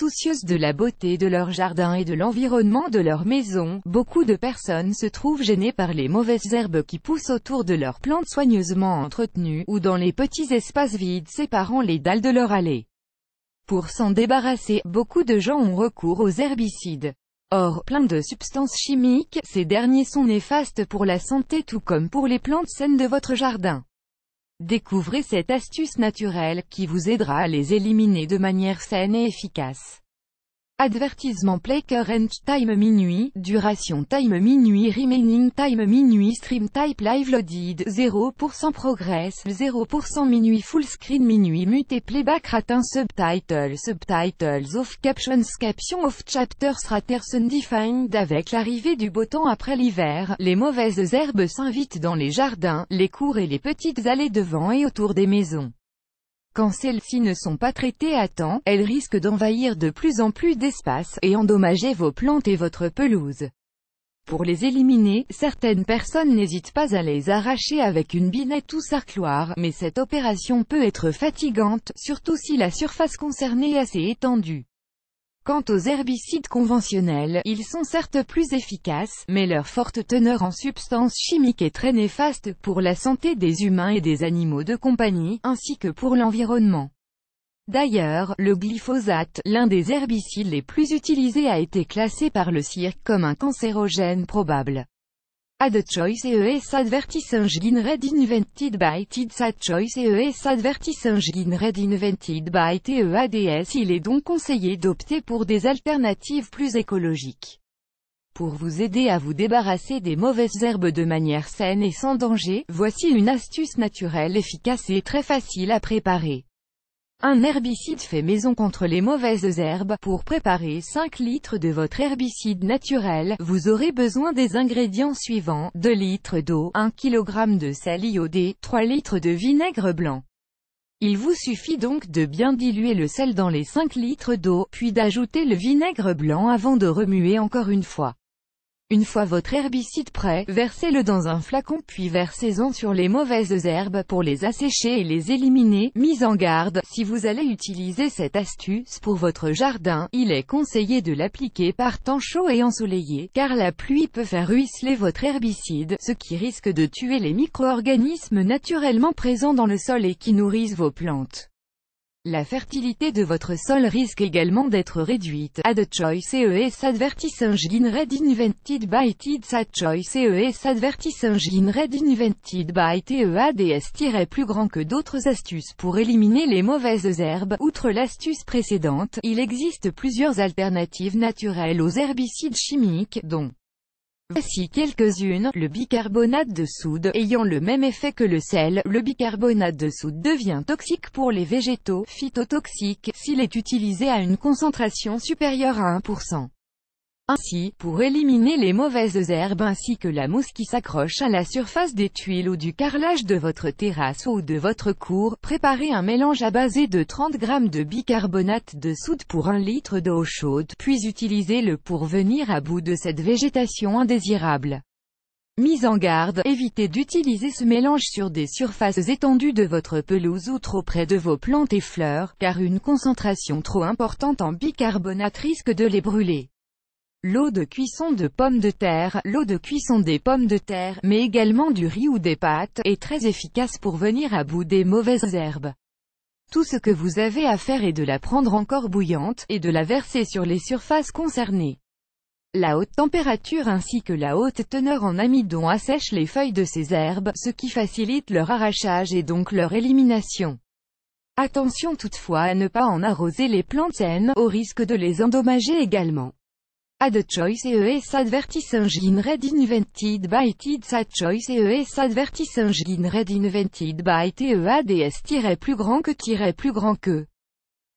Soucieuses de la beauté de leur jardin et de l'environnement de leur maison, beaucoup de personnes se trouvent gênées par les mauvaises herbes qui poussent autour de leurs plantes soigneusement entretenues, ou dans les petits espaces vides séparant les dalles de leur allée. Pour s'en débarrasser, beaucoup de gens ont recours aux herbicides. Or, pleins de substances chimiques, ces derniers sont néfastes pour la santé tout comme pour les plantes saines de votre jardin. Découvrez cette astuce naturelle, qui vous aidera à les éliminer de manière saine et efficace. Avertissement Play Current Time minuit, duration time minuit remaining time minuit stream type live loaded 0% progress 0% minuit full screen minuit mute playback ratin subtitles off captions off chapters raters undefined. Avec l'arrivée du beau temps après l'hiver, les mauvaises herbes s'invitent dans les jardins, les cours et les petites allées devant et autour des maisons. Quand celles-ci ne sont pas traitées à temps, elles risquent d'envahir de plus en plus d'espace, et endommager vos plantes et votre pelouse. Pour les éliminer, certaines personnes n'hésitent pas à les arracher avec une binette ou sarcloir, mais cette opération peut être fatigante, surtout si la surface concernée est assez étendue. Quant aux herbicides conventionnels, ils sont certes plus efficaces, mais leur forte teneur en substances chimiques est très néfaste pour la santé des humains et des animaux de compagnie, ainsi que pour l'environnement. D'ailleurs, le glyphosate, l'un des herbicides les plus utilisés, a été classé par le CIRC comme un cancérogène probable. Ad choice ES advertising red invented by TEDS choice ES advertising red invented by TEADS. Il est donc conseillé d'opter pour des alternatives plus écologiques. Pour vous aider à vous débarrasser des mauvaises herbes de manière saine et sans danger, voici une astuce naturelle efficace et très facile à préparer. Un herbicide fait maison contre les mauvaises herbes. Pour préparer 5 litres de votre herbicide naturel, vous aurez besoin des ingrédients suivants: 2 litres d'eau, 1 kg de sel iodé, 3 litres de vinaigre blanc. Il vous suffit donc de bien diluer le sel dans les 5 litres d'eau, puis d'ajouter le vinaigre blanc avant de remuer encore une fois. Une fois votre herbicide prêt, versez-le dans un flacon puis versez-en sur les mauvaises herbes pour les assécher et les éliminer. Mise en garde, si vous allez utiliser cette astuce pour votre jardin, il est conseillé de l'appliquer par temps chaud et ensoleillé, car la pluie peut faire ruisseler votre herbicide, ce qui risque de tuer les micro-organismes naturellement présents dans le sol et qui nourrissent vos plantes. La fertilité de votre sol risque également d'être réduite. Ad choice ES advertising red invented by TEDS Ad choice ES advertising red invented by TEADS. Plus grand que d'autres astuces pour éliminer les mauvaises herbes. Outre l'astuce précédente, il existe plusieurs alternatives naturelles aux herbicides chimiques, dont voici quelques-unes. Le bicarbonate de soude. Ayant le même effet que le sel, le bicarbonate de soude devient toxique pour les végétaux, phytotoxique, s'il est utilisé à une concentration supérieure à 1%. Ainsi, pour éliminer les mauvaises herbes ainsi que la mousse qui s'accroche à la surface des tuiles ou du carrelage de votre terrasse ou de votre cour, préparez un mélange à base de 30 g de bicarbonate de soude pour 1 litre d'eau chaude, puis utilisez-le pour venir à bout de cette végétation indésirable. Mise en garde, évitez d'utiliser ce mélange sur des surfaces étendues de votre pelouse ou trop près de vos plantes et fleurs, car une concentration trop importante en bicarbonate risque de les brûler. L'eau de cuisson de pommes de terre. L'eau de cuisson des pommes de terre, mais également du riz ou des pâtes, est très efficace pour venir à bout des mauvaises herbes. Tout ce que vous avez à faire est de la prendre encore bouillante, et de la verser sur les surfaces concernées. La haute température ainsi que la haute teneur en amidon assèchent les feuilles de ces herbes, ce qui facilite leur arrachage et donc leur élimination. Attention toutefois à ne pas en arroser les plantes saines, au risque de les endommager également. Ad choice ES advertising red invented by TEDS Ad choice ES advertising red invented by TEADS. Plus grand que